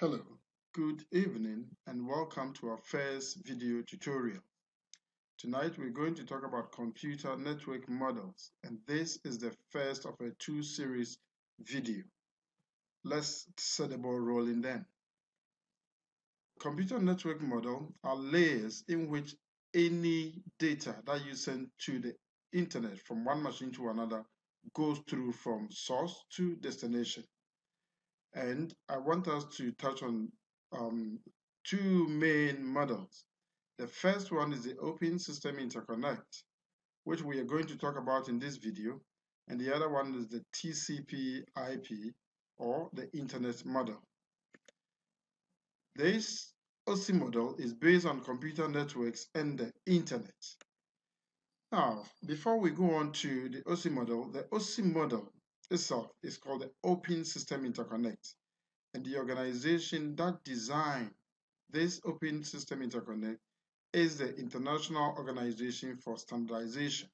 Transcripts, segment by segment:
Hello, good evening, and welcome to our first video tutorial. Tonight we're going to talk about computer network models, and this is the first of a two-series video. Let's set the ball rolling then. Computer network model are layers in which any data that you send to the internet from one machine to another goes through from source to destination. And I want us to touch on two main models. The first one is the Open System Interconnect, which we are going to talk about in this video, and the other one is the TCP/IP, or the Internet model. This OSI model is based on computer networks and the Internet. Now, before we go on to the OSI model itself is called the Open System Interconnect, and the organization that designed this Open System Interconnect is the International Organization for Standardization.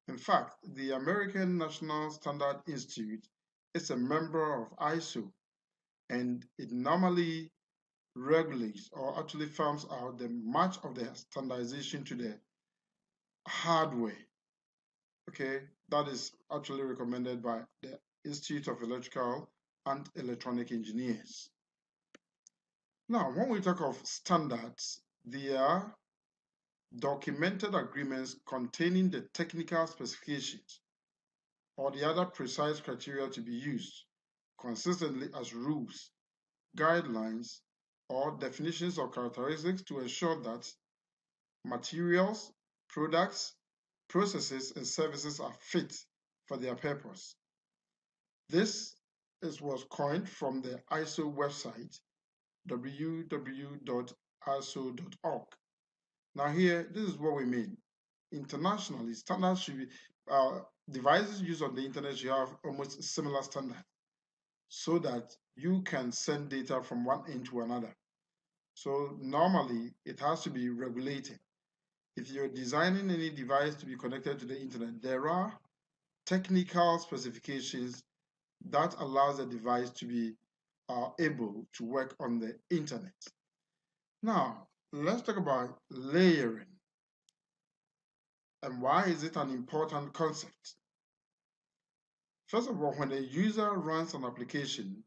In fact, the American National Standard Institute is a member of ISO, and it normally regulates or actually farms out the much of the standardization to the hardware. Okay, that is actually recommended by the Institute of Electrical and Electronic Engineers. Now, when we talk of standards, they are documented agreements containing the technical specifications or the other precise criteria to be used consistently as rules, guidelines, or definitions or characteristics to ensure that materials, products, processes, and services are fit for their purpose. This was coined from the ISO website www.iso.org. Now here, this is what we mean. Internationally, standards should be, devices used on the internet should have almost similar standard so that you can send data from one end to another. So normally, it has to be regulated. If you're designing any device to be connected to the internet, there are technical specifications that allows the device to be able to work on the internet. Now, let's talk about layering. And why is it an important concept? First of all, when a user runs an application,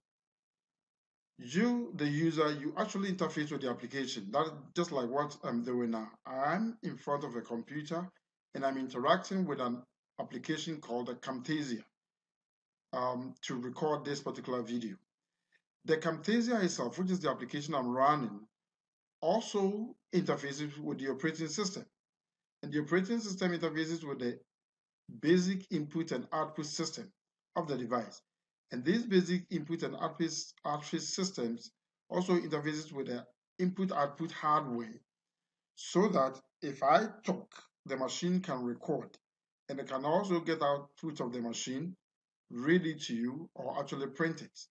you, the user, you actually interface with the application. That's just like what I'm doing now. I'm in front of a computer and I'm interacting with an application called a Camtasia to record this particular video. The Camtasia itself, which is the application I'm running, also interfaces with the operating system. And the operating system interfaces with the basic input and output system of the device. And these basic input and output systems also interfaces with the input-output hardware so that if I talk, the machine can record, and it can also get output of the machine, read it to you, or actually print it.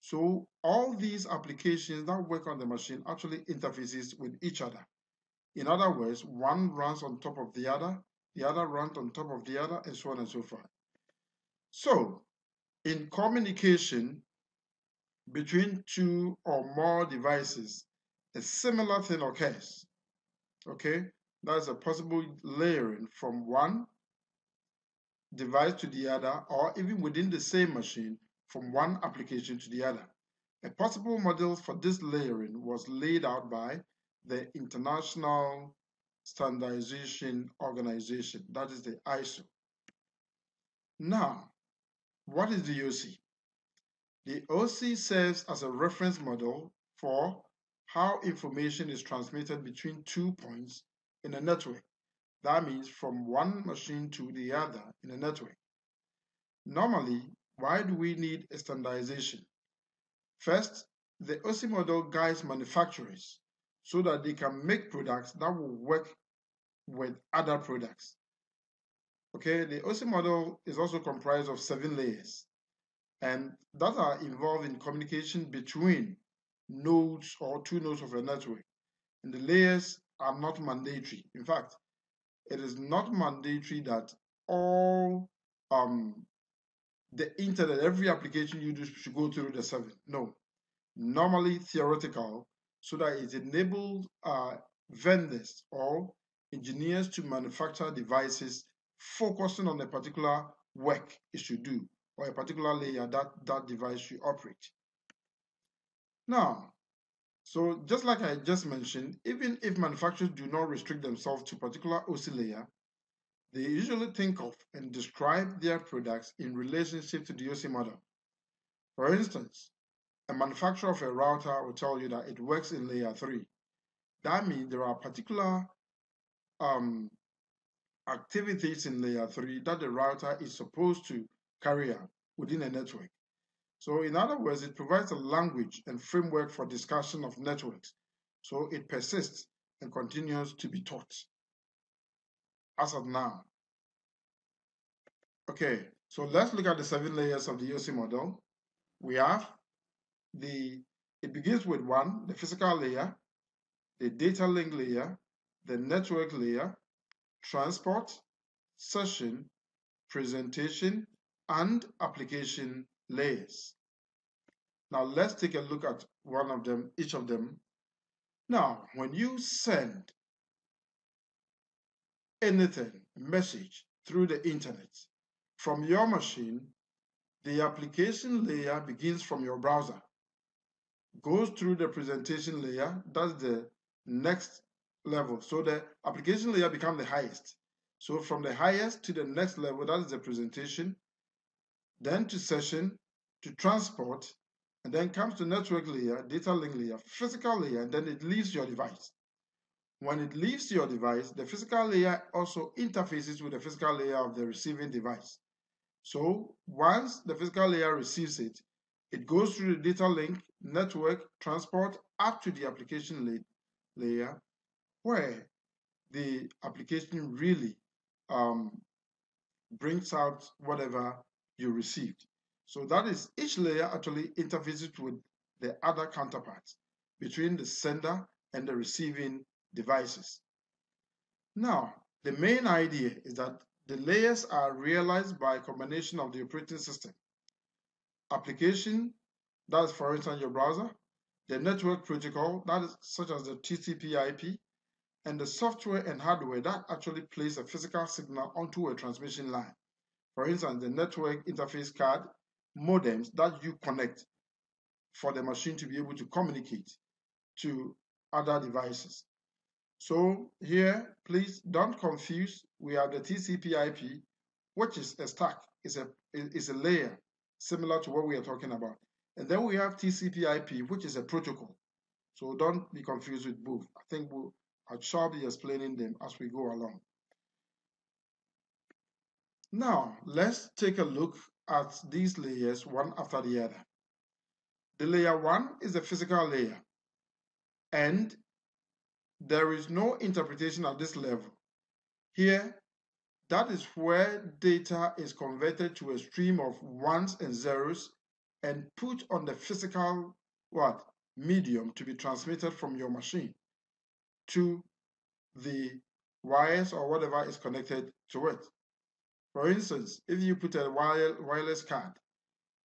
So all these applications that work on the machine actually interfaces with each other. In other words, one runs on top of the other runs on top of the other, and so on and so forth. So, in communication between two or more devices, a similar thing occurs. Okay, that's a possible layering from one device to the other, or even within the same machine from one application to the other. A possible model for this layering was laid out by the International Standardization Organization, that is the ISO. Now, what is the OC? The OC serves as a reference model for how information is transmitted between 2 points in a network. That means from one machine to the other in a network. Normally, why do we need a standardization? First, the OC model guides manufacturers so that they can make products that will work with other products. Okay, the OC model is also comprised of 7 layers, and that are involved in communication between nodes or 2 nodes of a network. And the layers are not mandatory. In fact, it is not mandatory that all the internet, every application you do should go through the 7. No. normally theoretical, so that it enables vendors or engineers to manufacture devices focusing on a particular work it should do or a particular layer that device should operate. Now, so just like I just mentioned, even if manufacturers do not restrict themselves to particular OC layer, they usually think of and describe their products in relationship to the OC model. For instance, a manufacturer of a router will tell you that it works in layer 3. That means there are particular um, activities in layer 3 that the router is supposed to carry out within a network. So in other words, it provides a language and framework for discussion of networks. So it persists and continues to be taught as of now. Okay, so let's look at the 7 layers of the OC model. We have it begins with 1, the physical layer, the data link layer, the network layer, transport, session, presentation, and application layers. Now let's take a look at one of them, each of them. Now, when you send anything, message through the internet from your machine, the application layer begins from your browser, goes through the presentation layer, that's the next level. So the application layer becomes the highest. So from the highest to the next level, that is the presentation, then to session, to transport, and then comes to network layer, data link layer, physical layer, and then it leaves your device. When it leaves your device, the physical layer also interfaces with the physical layer of the receiving device. So once the physical layer receives it, it goes through the data link, network, transport, up to the application layer, where the application really brings out whatever you received. So that is, each layer actually interfaces with the other counterparts between the sender and the receiving devices. Now, the main idea is that the layers are realized by a combination of the operating system, application, that is for instance your browser, the network protocol, that is such as the TCP/IP, and the software and hardware that actually plays a physical signal onto a transmission line. For instance, the network interface card, modems that you connect for the machine to be able to communicate to other devices. So here, please don't confuse. We have the TCP/IP, which is a stack, is a layer similar to what we are talking about. And then we have TCP/IP, which is a protocol. So don't be confused with both. I think I shall be explaining them as we go along. Now, let's take a look at these layers one after the other. The layer 1 is the physical layer, and there is no interpretation at this level. Here, that is where data is converted to a stream of ones and zeros and put on the physical medium to be transmitted from your machine to the wires or whatever is connected to it. For instance, if you put a wireless card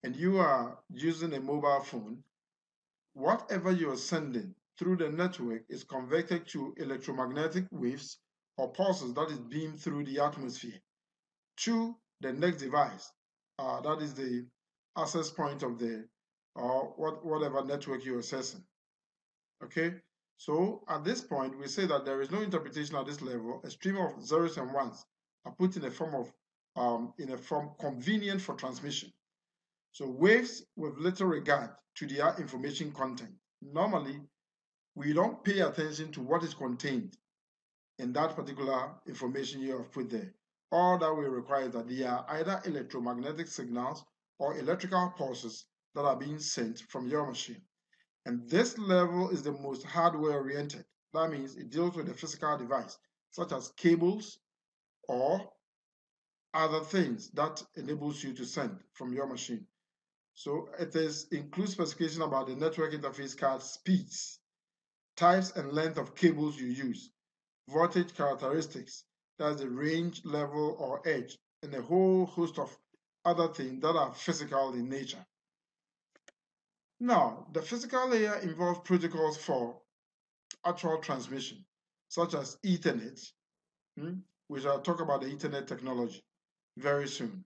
and you are using a mobile phone, whatever you're sending through the network is converted to electromagnetic waves or pulses that is beamed through the atmosphere to the next device. That is the access point of the whatever network you're accessing. Okay, so at this point we say that there is no interpretation at this level. A stream of zeros and ones are put in a form convenient for transmission. So waves with little regard to their information content. Normally, we don't pay attention to what is contained in that particular information you have put there. All that we require is that they are either electromagnetic signals or electrical pulses that are being sent from your machine. And this level is the most hardware oriented. That means it deals with the physical device, such as cables or other things that enables you to send from your machine. So it includes specification about the network interface card speeds, types and length of cables you use, voltage characteristics, that's the range, level, or edge, and a whole host of other things that are physical in nature. Now, the physical layer involves protocols for actual transmission, such as Ethernet, we shall talk about the Ethernet technology very soon.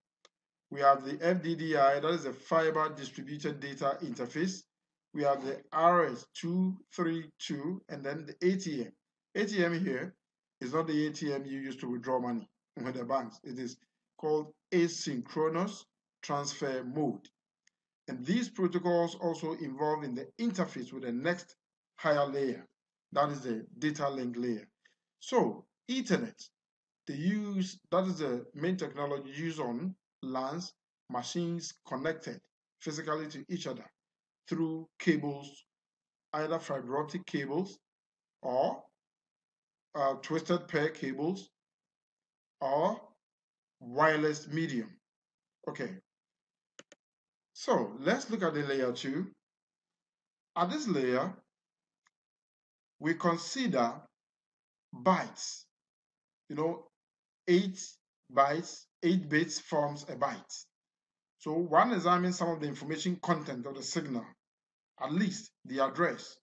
We have the FDDI, that is a fiber distributed data interface. We have the RS232, and then the ATM. ATM here is not the ATM you use to withdraw money with the banks. It is called asynchronous transfer mode. And these protocols also involve in the interface with the next higher layer, that is the data link layer. So Ethernet, that is the main technology used on LANs, machines connected physically to each other through cables, either fiber optic cables or twisted pair cables or wireless medium. Okay, so let's look at the layer 2. At this layer, we consider bytes. 8 bytes, 8 bits forms a byte. So one examines some of the information content of the signal, at least the address.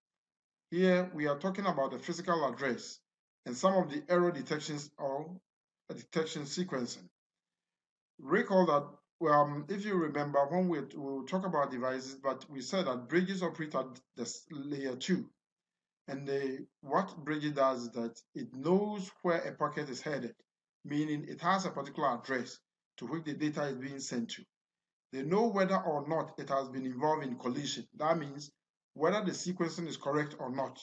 Here we are talking about the physical address and some of the error detections or detection sequencing. Recall that if you remember when we'll talk about devices, but we said that bridges operate at the layer 2. And what bridge does is that it knows where a packet is headed, meaning it has a particular address to which the data is being sent to. They know whether or not it has been involved in collision. That means whether the sequencing is correct or not.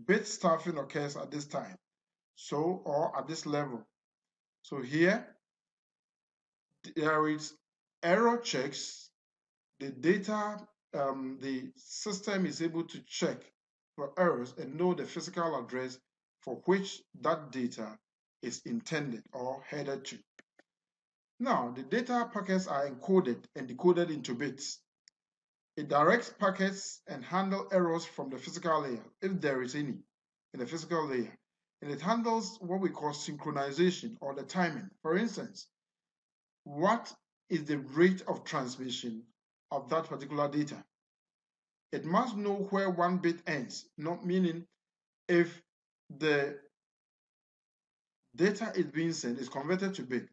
Bit stuffing occurs at this time, or at this level. So here, there is error checks. The data, the system is able to check for errors and know the physical address for which that data is intended or headed to. Now, the data packets are encoded and decoded into bits. It directs packets and handles errors from the physical layer, if there is any, in the physical layer. And it handles what we call synchronization or the timing. For instance, what is the rate of transmission of that particular data? It must know where one bit ends, not meaning if the data is being sent is converted to bits,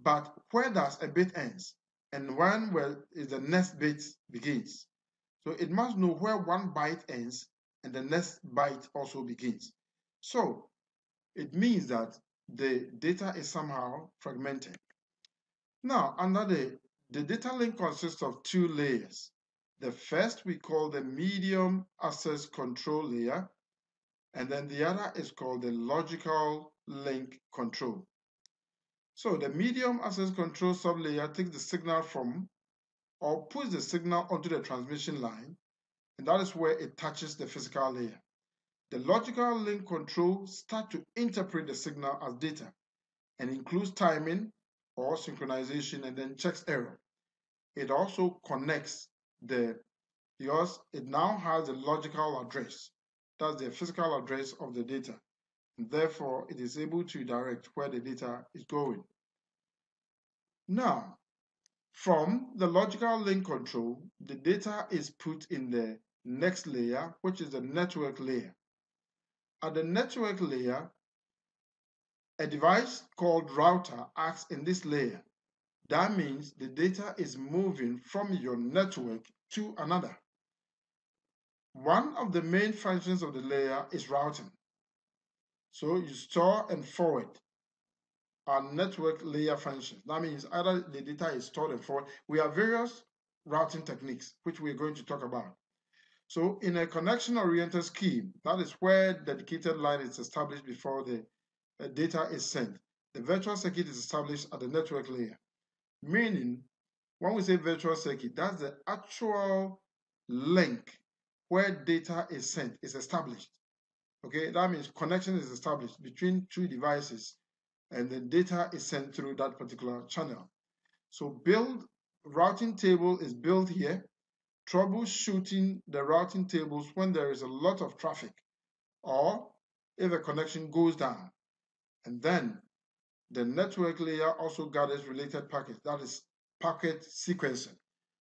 but where does a bit ends and when is the next bit begins. So it must know where one byte ends and the next byte also begins. So it means that the data is somehow fragmented. Now, under the data link consists of 2 layers. The first we call the medium access control layer, and then the other is called the logical link control. So the medium access control sublayer takes the signal from or puts the signal onto the transmission line, and that is where it touches the physical layer. The logical link control starts to interpret the signal as data and includes timing or synchronization and then checks error. It also connects because it now has a logical address. That's the physical address of the data. And therefore, it is able to direct where the data is going. Now, from the logical link control, the data is put in the next layer, which is the network layer. At the network layer, a device called router acts in this layer. That means the data is moving from your network to another. One of the main functions of the layer is routing. So you store and forward are network layer functions. That means either the data is stored and forwarded. We have various routing techniques, which we're going to talk about. So in a connection-oriented scheme, that is where dedicated line is established before the data is sent. The virtual circuit is established at the network layer. Meaning, when we say virtual circuit, that's the actual link where data is sent, is established. Okay, that means connection is established between 2 devices and the data is sent through that particular channel. So routing table is built here, troubleshooting the routing tables when there is a lot of traffic or if a connection goes down. And then the network layer also gathers related packets, that is packet sequencing.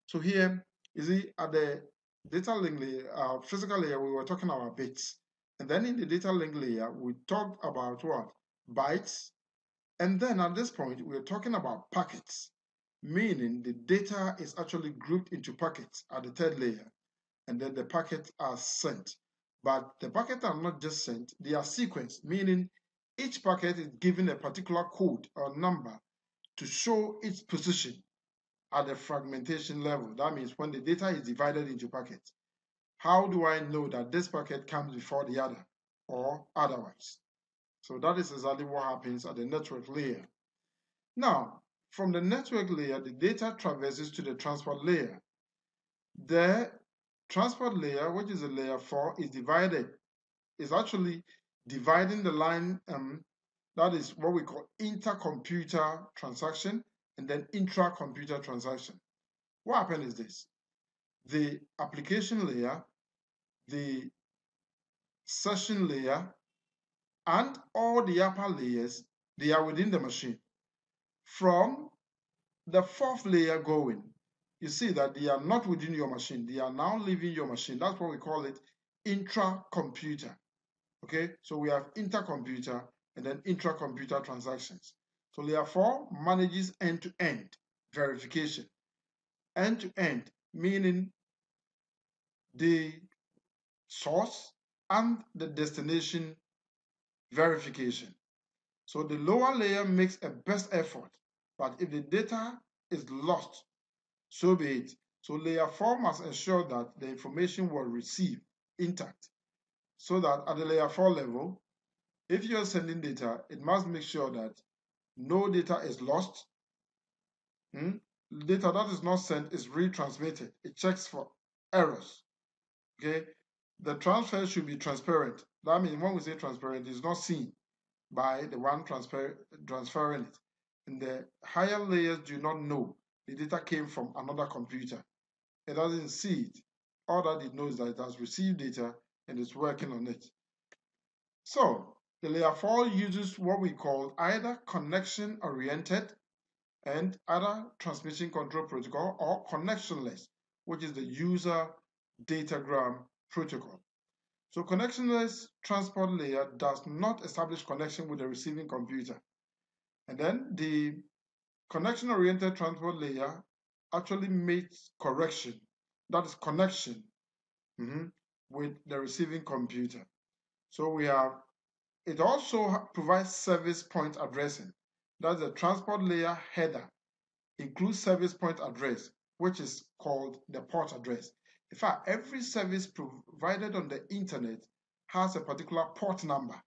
So here, you see at the data link layer, physical layer, we were talking about bits. And then in the data link layer, we talked about what? Bytes. And then at this point, we're talking about packets, meaning the data is actually grouped into packets at the third layer. And then the packets are sent. But the packets are not just sent, they are sequenced, meaning each packet is given a particular code or number to show its position at the fragmentation level. That means when the data is divided into packets, how do I know that this packet comes before the other or otherwise? So that is exactly what happens at the network layer. Now, from the network layer, the data traverses to the transport layer. The transport layer, which is a layer 4, is actually dividing the line, that is what we call intercomputer transaction and then intra-computer transaction. What happened is this: the application layer, the session layer, and all the upper layers, they are within the machine. From the fourth layer going, you see that they are not within your machine. They are now leaving your machine. That's what we call it intra-computer. Okay, so we have intercomputer and then intra-computer transactions. So layer 4 manages end-to-end verification. End-to-end meaning the source and the destination verification. So the lower layer makes a best effort, but if the data is lost, so be it. So layer 4 must ensure that the information was received intact, so that at the layer 4 level, if you're sending data, it must make sure that no data is lost. Data that is not sent is retransmitted. It checks for errors. Okay, the transfer should be transparent. That means when we say transparent, it's not seen by the one transferring it. And the higher layers do not know the data came from another computer. It doesn't see it. All that it knows is that it has received data and is working on it. So the layer 4 uses what we call either connection-oriented and other transmission control protocol, or connectionless, which is the user datagram protocol. So connectionless transport layer does not establish connection with the receiving computer. And then the connection-oriented transport layer actually makes correction, that is connection, with the receiving computer. So we have, it also provides service point addressing. That's the transport layer header includes service point address, which is called the port address. In fact, every service provided on the internet has a particular port number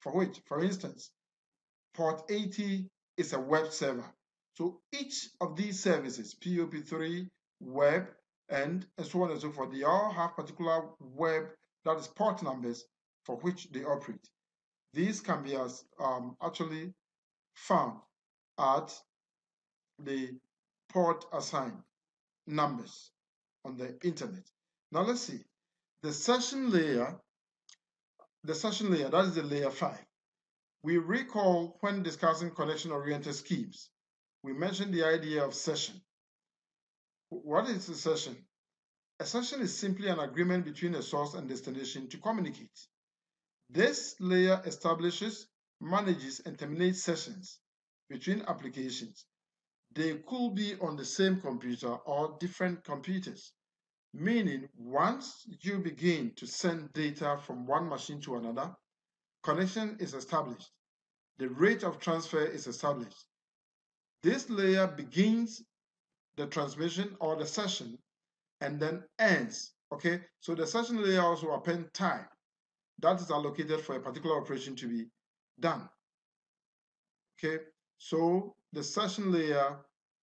for which, for instance, port 80 is a web server. So each of these services, POP3, web, and so on and so forth, they all have particular web, that is port numbers for which they operate. These can be actually found at the port assigned numbers on the internet. Now let's see. The session layer, that is the layer 5. We recall when discussing connection-oriented schemes, we mentioned the idea of session. What is a session? A session is simply an agreement between a source and destination to communicate. This layer establishes, manages, and terminates sessions between applications. They could be on the same computer or different computers, meaning once you begin to send data from one machine to another, connection is established. The rate of transfer is established. This layer begins the transmission or the session and then ends. Okay, so the session layer also appends time that is allocated for a particular operation to be done. Okay, so the session layer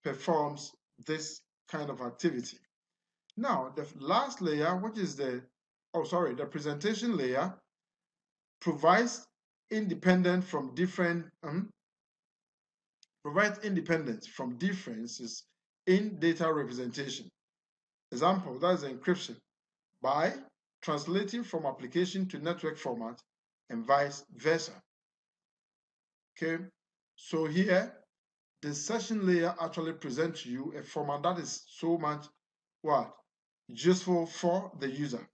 performs this kind of activity. Now, the last layer, which is the presentation layer, provides independence from differences in data representation. Example, that is encryption by translating from application to network format and vice versa. Okay, so here the session layer actually presents you a format that is so much what? useful for the user.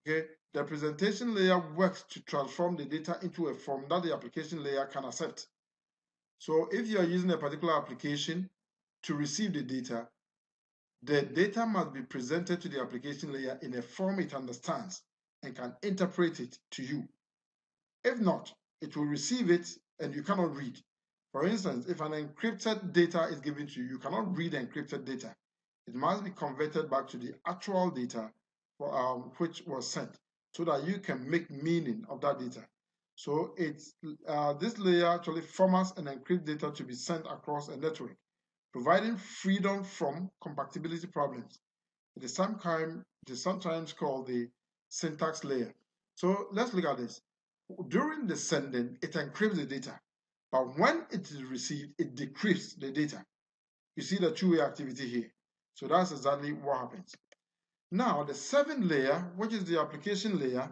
Okay, the presentation layer works to transform the data into a form that the application layer can accept. So if you are using a particular application to receive the data must be presented to the application layer in a form it understands and can interpret it to you. If not, it will receive it and you cannot read. For instance, if an encrypted data is given to you, you cannot read encrypted data. It must be converted back to the actual data which was sent so that you can make meaning of that data. So this layer actually formats and encrypts data to be sent across a network, providing freedom from compatibility problems. It is sometimes called the syntax layer. So let's look at this. During the sending, it encrypts the data, but when it is received, it decrypts the data. You see the two-way activity here. So that's exactly what happens. Now, the seventh layer, which is the application layer,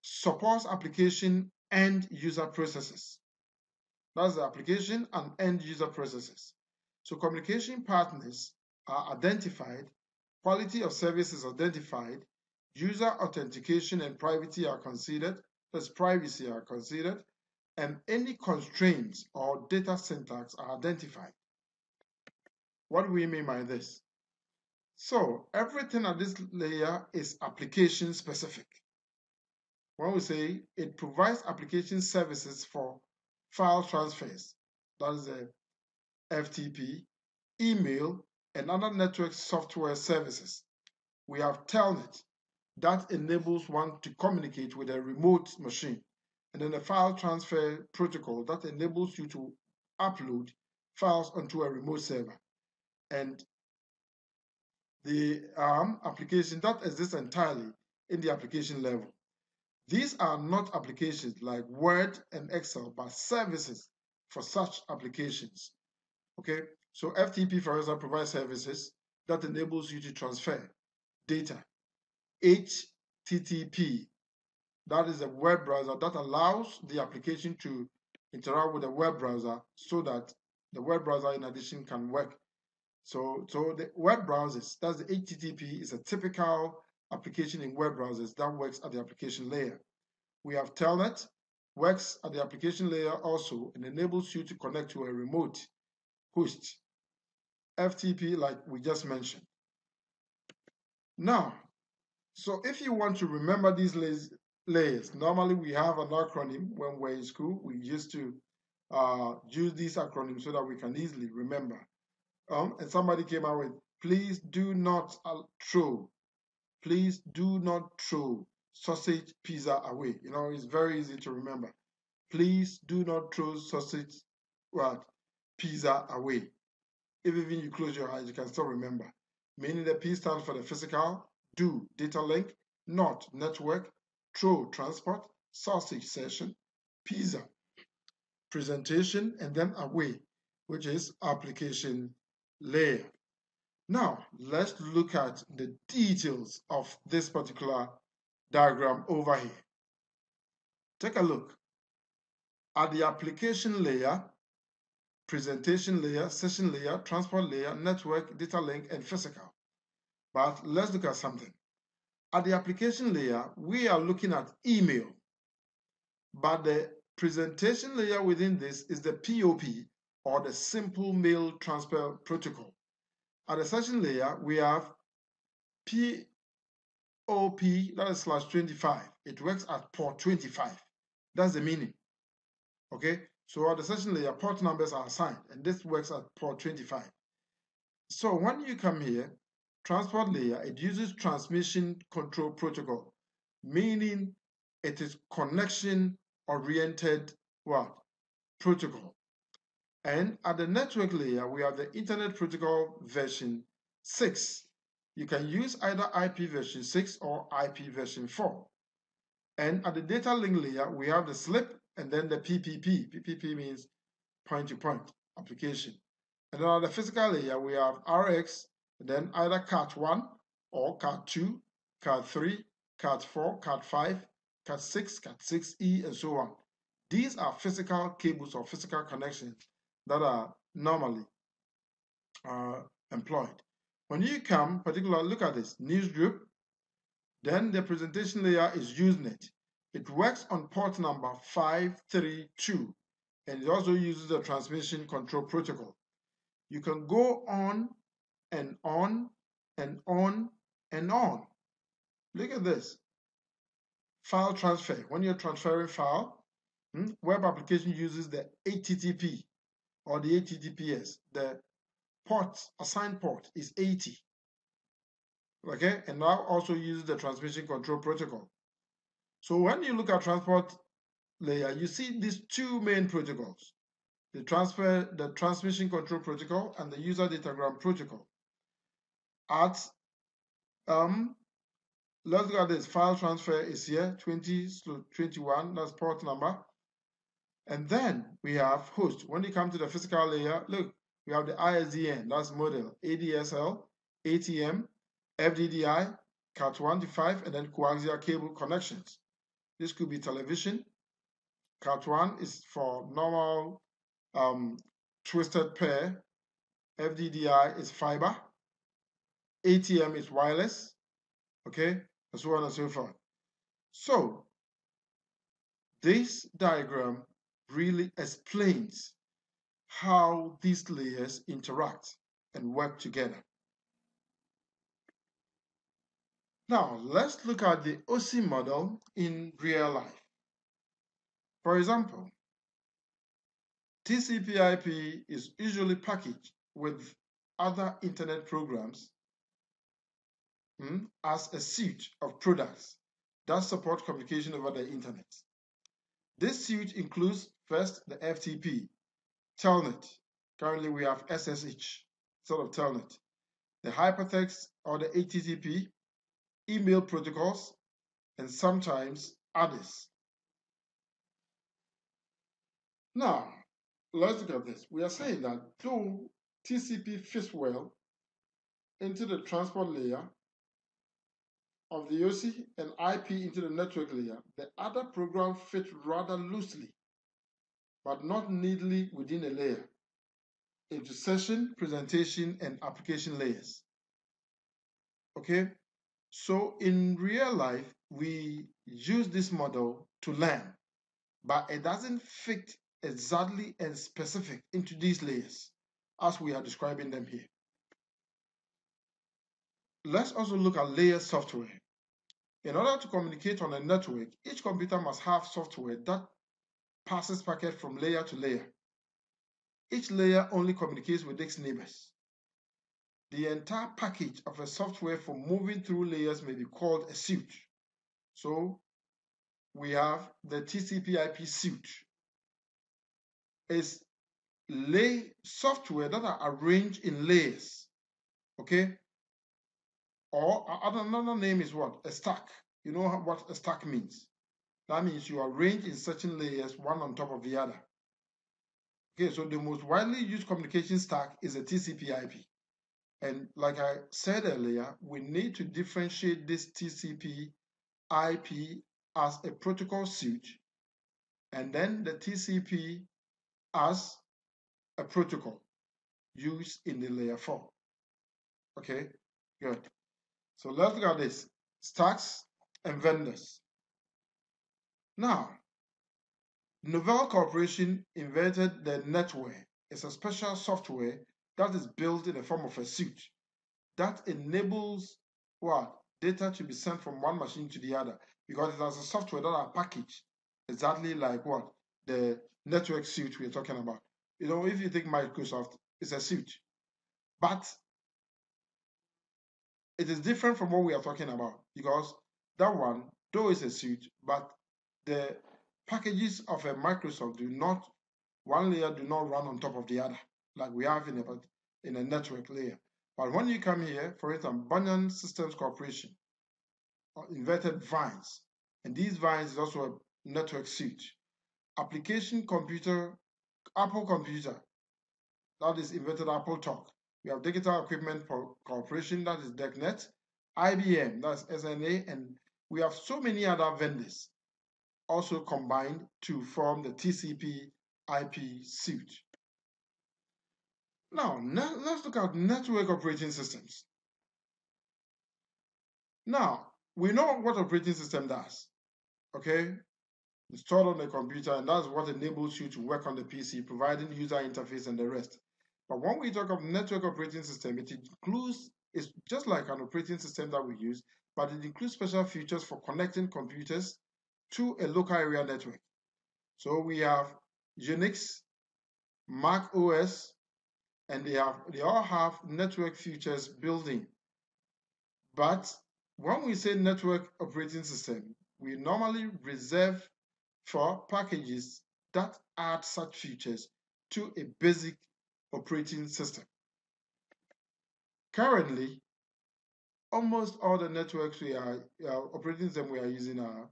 supports application and user processes. That's the application and end user processes. So communication partners are identified, quality of service is identified, user authentication and privacy are considered, and any constraints or data syntax are identified. What do we mean by this? So everything at this layer is application specific. When we say it provides application services for file transfers, that is a FTP, email, and other network software services. We have Telnet that enables one to communicate with a remote machine, and then a file transfer protocol that enables you to upload files onto a remote server, and the application that exists entirely in the application level. These are not applications like Word and Excel, but services for such applications. Okay, so FTP, for example, provides services that enables you to transfer data. HTTP, that is a web browser that allows the application to interact with the web browser so that the web browser in addition can work. So the web browsers, that's the HTTP, is a typical application in web browsers that works at the application layer. We have Telnet, works at the application layer also and enables you to connect to a remote host. FTP, like we just mentioned. Now, so if you want to remember these layers, normally we have an acronym when we're in school. We used to use these acronyms so that we can easily remember. And somebody came out with, please do not throw sausage pizza away. You know, it's very easy to remember. Please do not throw sausage pizza away. If even you close your eyes, you can still remember. Meaning the P stands for the physical, do data link, not network, throw transport, sausage session, pizza presentation, and then away, which is application layer. Now, let's look at the details of this particular diagram over here. Take a look at the application layer, presentation layer, session layer, transport layer, network, data link, and physical. But let's look at something. At the application layer, we are looking at email, but the presentation layer within this is the POP, or the Simple Mail Transfer Protocol. At the session layer, we have POP, that is /25. It works at port 25. That's the meaning. Okay, so at the session layer, port numbers are assigned, and this works at port 25. So when you come here, transport layer, it uses transmission control protocol, meaning it is connection oriented protocol. And at the network layer, we have the internet protocol version 6. You can use either IP version 6 or IP version 4. And at the data link layer, we have the SLIP and then the PPP. PPP means point-to-point application. And then on the physical layer, we have RX, and then either CAT1 or CAT2, CAT3, CAT4, CAT5, CAT6, CAT6E, and so on. These are physical cables or physical connections that are normally employed. When you come, particularly look at this, news group, then the presentation layer is Usenet. It works on port number 532, and it also uses the transmission control protocol. You can go on and on and on and on. Look at this. File transfer. When you're transferring file, web application uses the HTTP or the HTTPS. The port, assigned port is 80. Okay, and now also uses the transmission control protocol. So when you look at transport layer, you see these two main protocols, the transmission control protocol and the user datagram protocol. Let's look at this. File transfer is here, 20/21, that's port number. And then we have host. When you come to the physical layer, look, we have the ISDN, that's model, ADSL, ATM, FDDI, Cat1 to 5, and then coaxial cable connections. This could be television. Cat1 is for normal twisted pair. FDDI is fiber. ATM is wireless. Okay, and so on and so forth. So this diagram really explains how these layers interact and work together. Now, let's look at the OC model in real life. For example, TCP/IP is usually packaged with other internet programs as a suite of products that support communication over the internet. This suite includes first the FTP, Telnet. Currently we have SSH, sort of Telnet. The hypertext or the HTTP, email protocols, and sometimes others. Now, let's look at this. We are saying that though TCP fits well into the transport layer of the OC and IP into the network layer, the other programs fit rather loosely, but not neatly within a layer, into session, presentation, and application layers. Okay? So in real life, we use this model to learn, but it doesn't fit exactly and specific into these layers as we are describing them here. Let's also look at layer software. In order to communicate on a network, each computer must have software that passes packets from layer to layer. Each layer only communicates with its neighbors. The entire package of a software for moving through layers may be called a suite. So we have the TCP/IP suite. It's software that are arranged in layers, okay? Or another name is what? A stack. You know what a stack means? That means you arrange in certain layers, one on top of the other. Okay, so the most widely used communication stack is a TCP/IP. And like I said earlier, we need to differentiate this TCP/IP as a protocol suite, and then the TCP as a protocol used in the layer 4. Okay, good. So let's look at this, stacks and vendors. Now, Novell Corporation invented the netware. It's a special software that is built in the form of a suite that enables what? Data to be sent from one machine to the other, because it has a software that are packaged exactly like what? The network suite we're talking about. You know, if you take Microsoft, it's a suite. But it is different from what we are talking about, because that one, though it's a suite, but the packages of a Microsoft one layer do not run on top of the other, like we have in a network layer. But when you come here, for instance, Banyan Systems Corporation invented Vines, and these Vines is also a network suite. Application computer, Apple Computer, that is invented Apple Talk. We have Digital Equipment Corporation, that is DECnet, IBM, that's SNA, and we have so many other vendors also combined to form the TCP/IP suite. Now, let's look at network operating systems. Now, we know what operating system does, okay? Installed on the computer, and that's what enables you to work on the PC, providing user interface and the rest. But when we talk of network operating system, it includes, it's just like an operating system that we use, but it includes special features for connecting computers to a local area network. So we have Unix, Mac OS, and they all have network features built in. But when we say network operating system, we normally reserve for packages that add such features to a basic operating system. Currently, almost all the networks we are operating system we are using are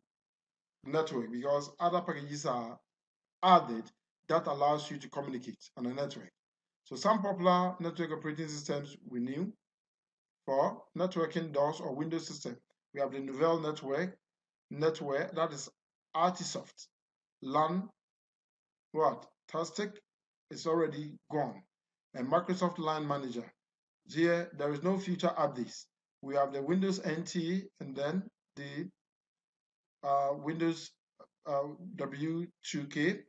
network, because other packages are added that allows you to communicate on a network. So some popular network operating systems we knew for networking DOS or Windows system. We have the Novell Network, that is Artisoft, LAN, what? Tastic is already gone. And Microsoft Line Manager. Here, there is no future updates. We have the Windows NT and then the Windows W2K.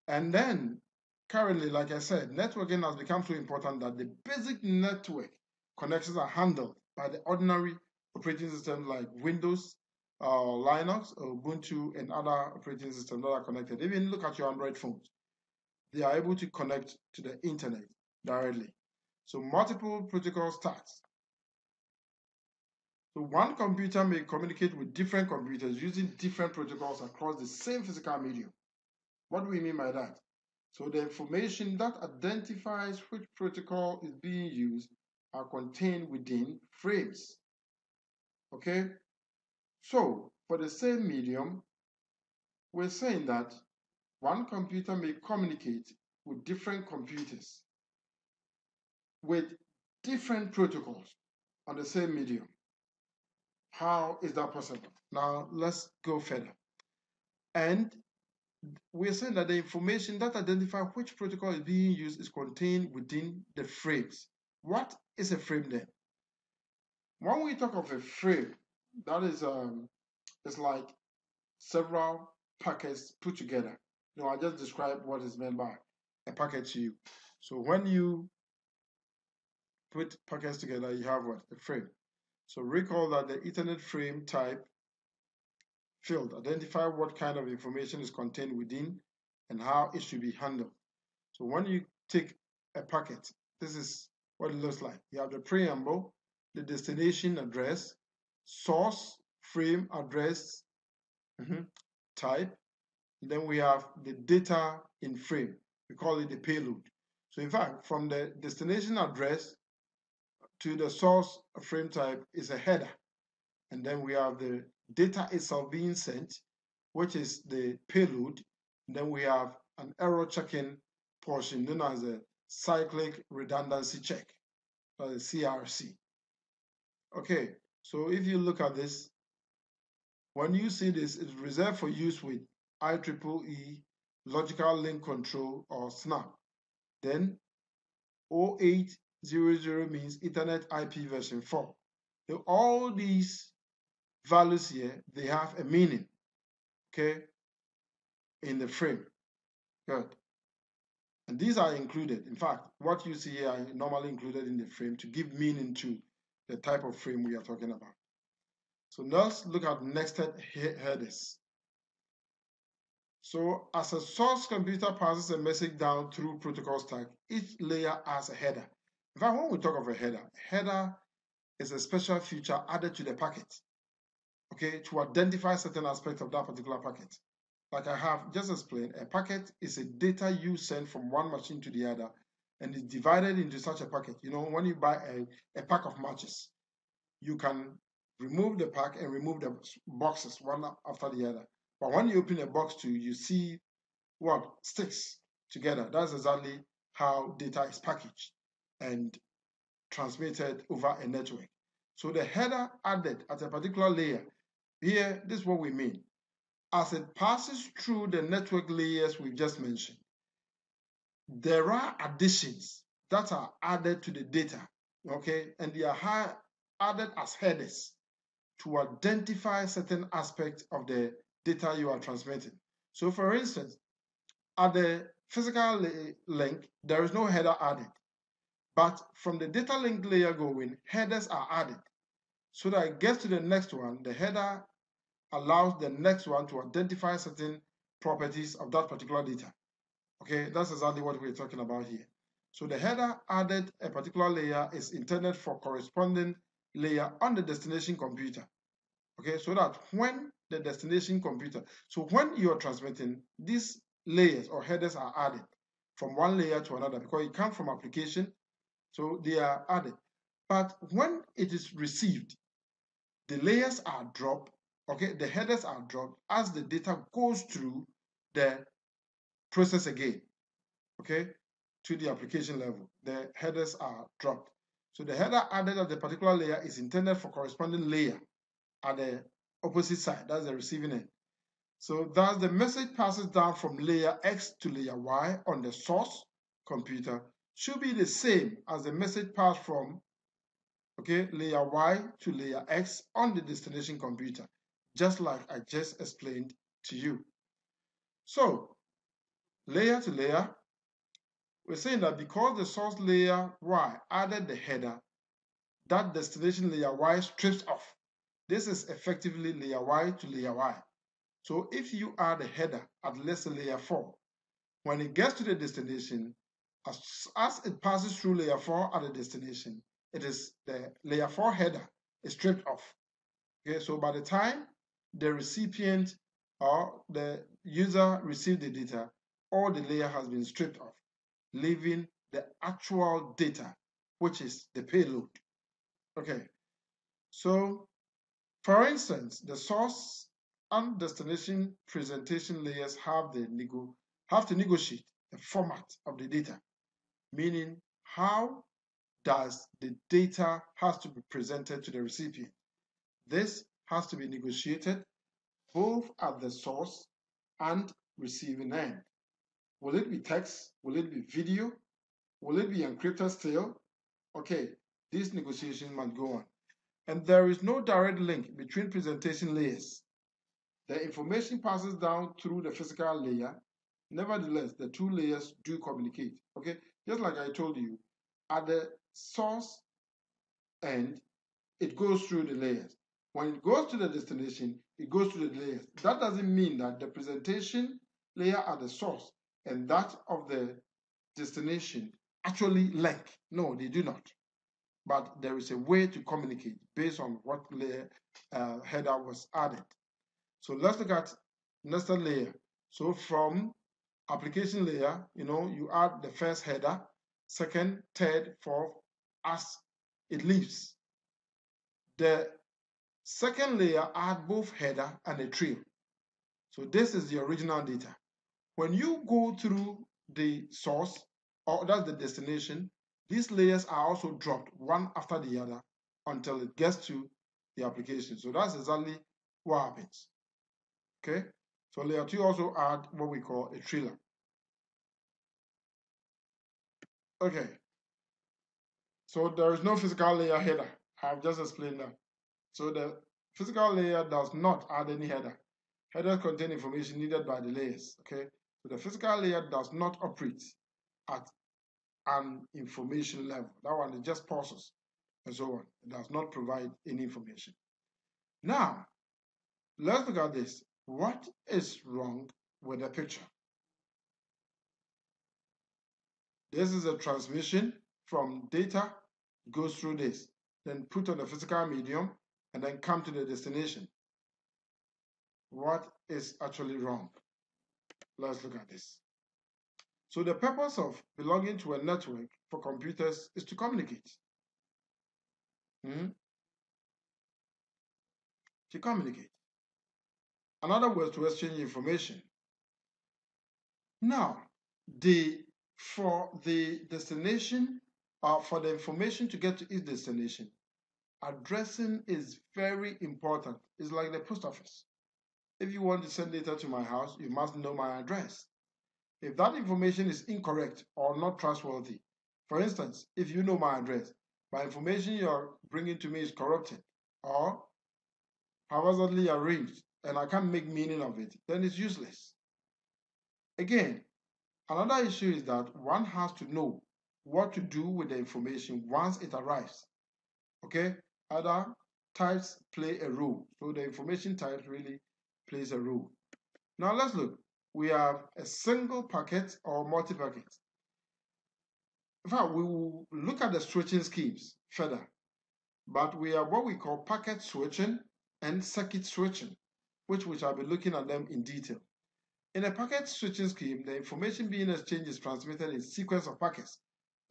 And then currently, like I said, networking has become so important that the basic network connections are handled by the ordinary operating systems like Windows, Linux, Ubuntu, and other operating systems that are connected. Even look at your Android phones. They are able to connect to the internet directly. So multiple protocol stacks. So one computer may communicate with different computers using different protocols across the same physical medium. What do we mean by that? So the information that identifies which protocol is being used are contained within frames. Okay? So for the same medium, we're saying that one computer may communicate with different computers with different protocols on the same medium. How is that possible? Now let's go further. And we're saying that the information that identifies which protocol is being used is contained within the frames. What is a frame then? When we talk of a frame, that is it's like several packets put together. I just described what is meant by a packet to you. So when you put packets together, you have what? A frame. So recall that the Ethernet frame type field identify what kind of information is contained within and how it should be handled. So when you take a packet, this is what it looks like. You have the preamble, the destination address, source, frame address, type. Then we have the data in frame. We call it the payload. So in fact, from the destination address to the source frame type is a header. And then we have the data itself being sent, which is the payload. And then we have an error checking portion known as a cyclic redundancy check, or the CRC. Okay, so if you look at this, when you see this, it's reserved for use with IEEE Logical Link Control or SNAP. Then 0800 means Ethernet IP version 4. So all these values here, they have a meaning, okay, in the frame. Good. And these are included. In fact, what you see here are normally included in the frame to give meaning to the type of frame we are talking about. So let's look at nested headers. So as a source computer passes a message down through protocol stack, each layer has a header. In fact, when we talk of a header is a special feature added to the packet, okay, to identify certain aspects of that particular packet. Like I have just explained, a packet is a data you send from one machine to the other, and it's divided into such a packet. When you buy a pack of matches, you can remove the pack and remove the boxes one after the other. But when you open a box too, you see what sticks together. That's exactly how data is packaged and transmitted over a network. So the header added at a particular layer, here, this is what we mean. As it passes through the network layers we've just mentioned, there are additions that are added to the data, okay? And they are added as headers to identify certain aspects of the data you are transmitting. So for instance, at the physical link, there is no header added. But from the data link layer going, headers are added. So that it gets to the next one, the header allows the next one to identify certain properties of that particular data. Okay, that's exactly what we're talking about here. So the header added a particular layer is intended for corresponding layer on the destination computer. Okay, so that when the destination computer, so when you're transmitting, these layers or headers are added from one layer to another because it comes from application, so they are added. But when it is received, the layers are dropped, okay, the headers are dropped as the data goes through the process again, okay, to the application level. The headers are dropped. So the header added at the particular layer is intended for corresponding layer at the opposite side, that's the receiving end. So thus the message passes down from layer X to layer Y on the source computer should be the same as the message passed from, okay, layer Y to layer X on the destination computer, just like I just explained to you. So layer to layer, we're saying that because the source layer Y added the header, that destination layer Y strips off. This is effectively layer Y to layer Y. So if you add a header at let's say layer 4, when it gets to the destination, as it passes through layer 4 at the destination, it is the layer 4 header is stripped off. Okay, so by the time the recipient or the user receives the data, all the layer has been stripped off, leaving the actual data, which is the payload. Okay, so for instance, the source and destination presentation layers have to negotiate the format of the data, meaning how does the data has to be presented to the recipient. This has to be negotiated both at the source and receiving end. Will it be text? Will it be video? Will it be encrypted still? Okay, this negotiation must go on. And there is no direct link between presentation layers. The information passes down through the physical layer. Nevertheless, the two layers do communicate. Okay, just like I told you, at the source end, it goes through the layers. When it goes to the destination, it goes to the layers. That doesn't mean that the presentation layer at the source and that of the destination actually link. No, they do not. But there is a way to communicate based on what layer header was added. So let's look at nested layer. So from application layer, you add the first header, second, third, fourth, as it leaves. The second layer add both header and a trail. So this is the original data. When you go through the source, or that's the destination, these layers are also dropped one after the other until it gets to the application. So that's exactly what happens. Okay, so layer 2 also add what we call a trailer. Okay, so there is no physical layer header. I've just explained that. So the physical layer does not add any header. Headers contain information needed by the layers. Okay, so the physical layer does not operate at an information level. That one is just pauses and so on. It does not provide any information. Now, let's look at this. What is wrong with the picture? This is a transmission from data, goes through this, then put on the physical medium, and then come to the destination. What is actually wrong? Let's look at this. So the purpose of belonging to a network for computers is to communicate. To communicate. Another way is to exchange information. Now, for the destination, for the information to get to its destination, addressing is very important. It's like the post office. If you want to send data to my house, you must know my address. If that information is incorrect or not trustworthy, for instance, if you know my address, my information you're bringing to me is corrupted, or haphazardly arranged, and I can't make meaning of it, then it's useless. Again, another issue is that one has to know what to do with the information once it arrives. Okay, other types play a role. So the information type really plays a role. Now let's look. We have a single packet or multi-packet. In fact, we will look at the switching schemes further, but we have what we call packet switching and circuit switching, which we shall be looking at them in detail. In a packet switching scheme, the information being exchanged is transmitted in sequence of packets.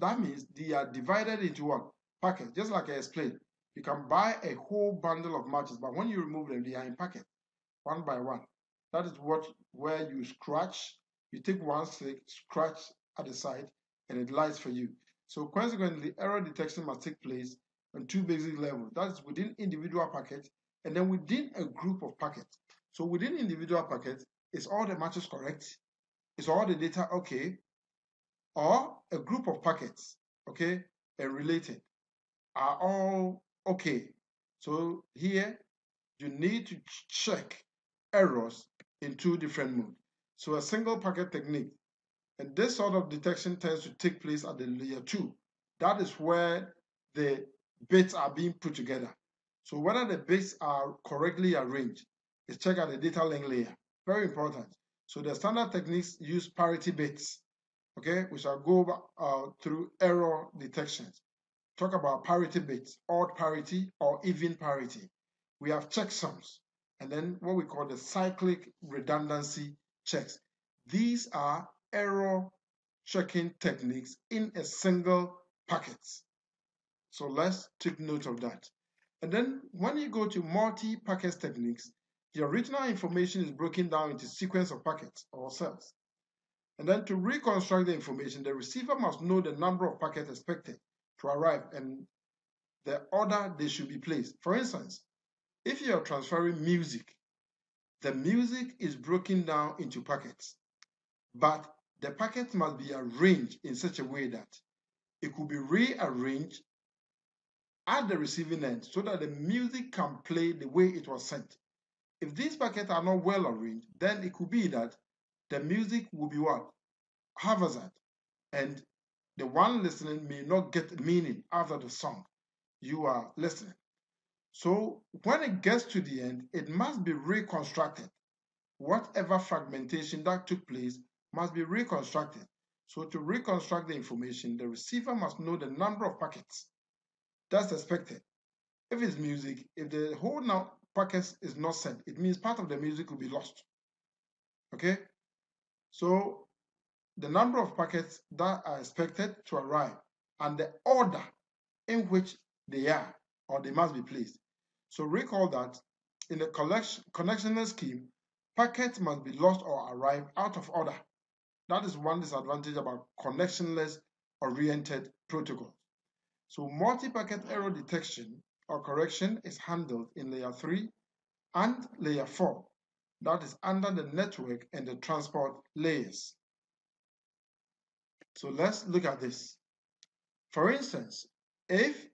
That means they are divided into what? Packets. Just like I explained, you can buy a whole bundle of matches, but when you remove them, they are in packets, one by one. That is where you scratch, you take one stick, scratch at the side, and it lights for you. So consequently, error detection must take place on two basic levels. That is within individual packets and then within a group of packets. So within individual packets, is all the matches correct? Is all the data okay? Or a group of packets, okay, and related are all okay? So here you need to check errors in two different modes. So a single packet technique, and this sort of detection tends to take place at the layer 2. That is where the bits are being put together. So whether the bits are correctly arranged is checked at the data link layer. Very important. So the standard techniques use parity bits. Okay, we shall go through error detections. Talk about parity bits, odd parity or even parity. We have checksums, and then what we call the cyclic redundancy checks. These are error checking techniques in a single packet. So let's take note of that. And then when you go to multi-packet techniques, the original information is broken down into sequence of packets or cells. And then to reconstruct the information, the receiver must know the number of packets expected to arrive and the order they should be placed. For instance, if you are transferring music, the music is broken down into packets, but the packets must be arranged in such a way that it could be rearranged at the receiving end so that the music can play the way it was sent. If these packets are not well arranged, then it could be that the music will be what? Haphazard, and the one listening may not get meaning after the song you are listening. So when it gets to the end, it must be reconstructed. Whatever fragmentation that took place must be reconstructed. So to reconstruct the information, the receiver must know the number of packets that's expected. If it's music, if the whole now packets is not sent, it means part of the music will be lost. Okay? So the number of packets that are expected to arrive and the order in which they are or they must be placed. So recall that in the connectional scheme, packets must be lost or arrive out of order. That is one disadvantage about connectionless oriented protocols. So multi-packet error detection or correction is handled in layer 3 and layer 4. That is under the network and the transport layers. So let's look at this. For instance, if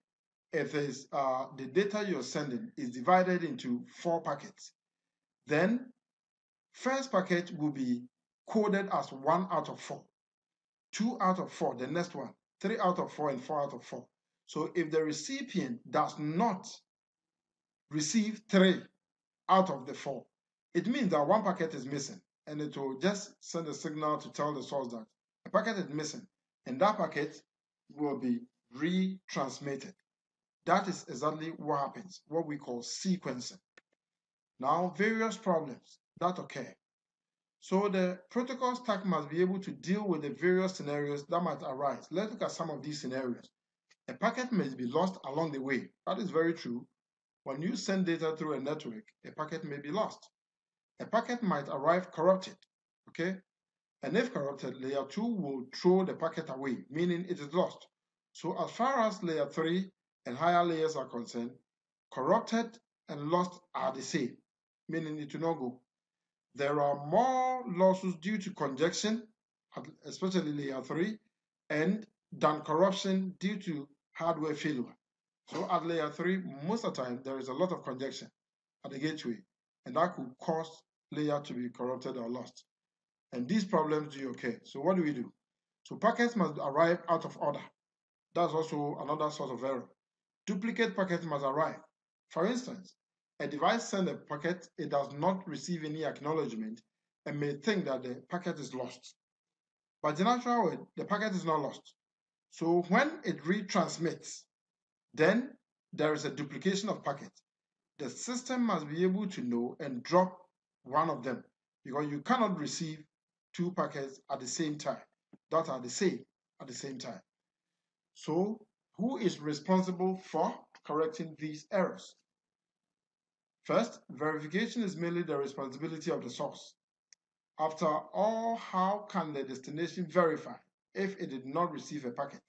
the data you're sending is divided into 4 packets, then first packet will be coded as 1 out of 4, 2 out of 4, the next one, 3 out of 4, and 4 out of 4. So if the recipient does not receive 3 out of the 4, it means that 1 packet is missing, and it will just send a signal to tell the source that a packet is missing, and that packet will be retransmitted. That is exactly what happens, what we call sequencing. Now, various problems that occur. So the protocol stack must be able to deal with the various scenarios that might arise. Let's look at some of these scenarios. A packet may be lost along the way. That is very true. When you send data through a network, a packet may be lost. A packet might arrive corrupted, okay? And if corrupted, layer 2 will throw the packet away, meaning it is lost. So as far as layer 3 and higher layers are concerned, corrupted and lost are the same, meaning it will not go. There are more losses due to congestion, especially layer 3, and than corruption due to hardware failure. So at layer 3, most of the time, there is a lot of congestion. at the gateway, and that could cause layer to be corrupted or lost. And these problems do occur. So what do? So packets must arrive out of order. That's also another source of error. Duplicate packets must arrive. For instance, a device sends a packet, it does not receive any acknowledgement and may think that the packet is lost. But in actual way, the packet is not lost. So when it retransmits, then there is a duplication of packets. The system must be able to know and drop one of them, because you cannot receive two packets at the same time that are the same at the same time. So who is responsible for correcting these errors? First, verification is mainly the responsibility of the source. After all, how can the destination verify if it did not receive a packet?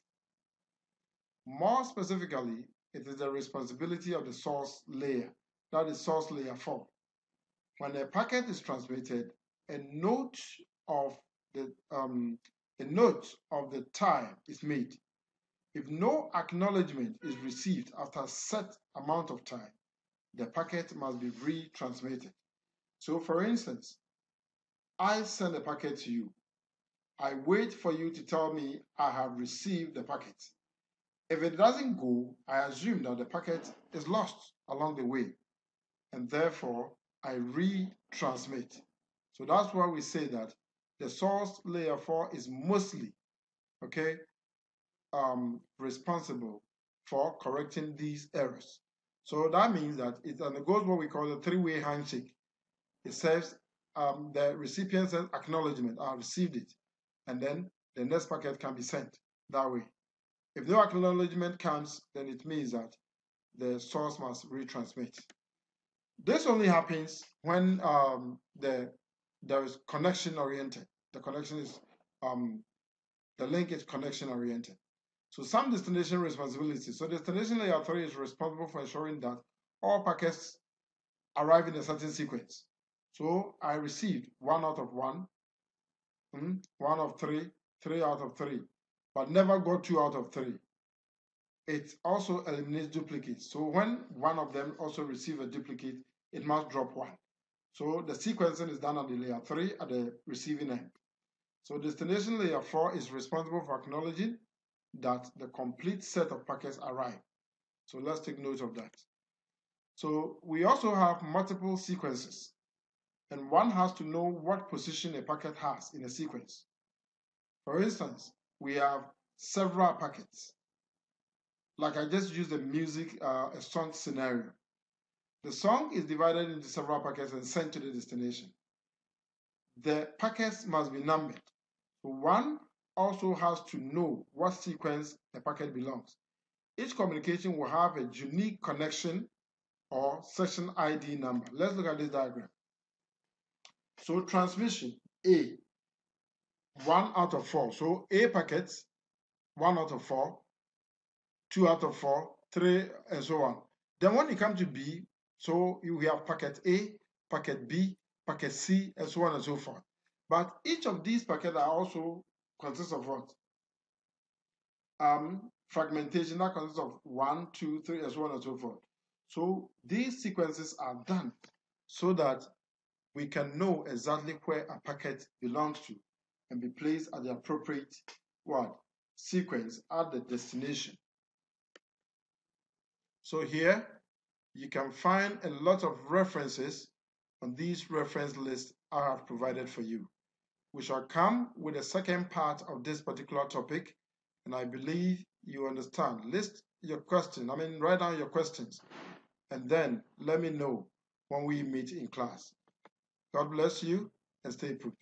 More specifically, it is the responsibility of the source layer, that is source layer 4. When a packet is transmitted, a note of the time is made. If no acknowledgement is received after a set amount of time, the packet must be retransmitted. So for instance, I send a packet to you. I wait for you to tell me I have received the packet. If it doesn't go, I assume that the packet is lost along the way, and therefore I retransmit. So that's why we say that the source layer 4 is mostly, okay, responsible for correcting these errors. So that means that it undergoes what we call the three-way handshake. It says the recipient says acknowledgement, I received it, and then the next packet can be sent that way. If no acknowledgement comes, then it means that the source must retransmit. This only happens when there is connection oriented. The connection is the link is connection oriented. So some destination responsibilities. So destination layer 3 is responsible for ensuring that all packets arrive in a certain sequence. So I received 1 out of 1, 1 of 3, 3 out of 3, but never got 2 out of 3. It also eliminates duplicates. So when one of them also receives a duplicate, it must drop 1. So the sequencing is done at the layer 3 at the receiving end. So destination layer 4 is responsible for acknowledging that the complete set of packets arrive. So let's take note of that. So we also have multiple sequences, and one has to know what position a packet has in a sequence. For instance, we have several packets. Like I just used a song scenario. The song is divided into several packets and sent to the destination. The packets must be numbered. So one also has to know what sequence the packet belongs. Each communication will have a unique connection or section ID number. Let's look at this diagram. So transmission A, 1 out of 4. So A packets, 1 out of 4, 2 out of 4, 3, and so on. Then when you come to B, so you have packet A, packet B, packet C, and so on and so forth. But each of these packets are also consists of what? Fragmentation that consists of 1, 2, 3, and so on and so forth. So these sequences are done so that we can know exactly where a packet belongs to and be placed at the appropriate sequence at the destination. So here you can find a lot of references on these reference lists I have provided for you. We shall come with the second part of this particular topic, and I believe you understand. List your question, write down your questions, and then let me know when we meet in class. God bless you and stay put.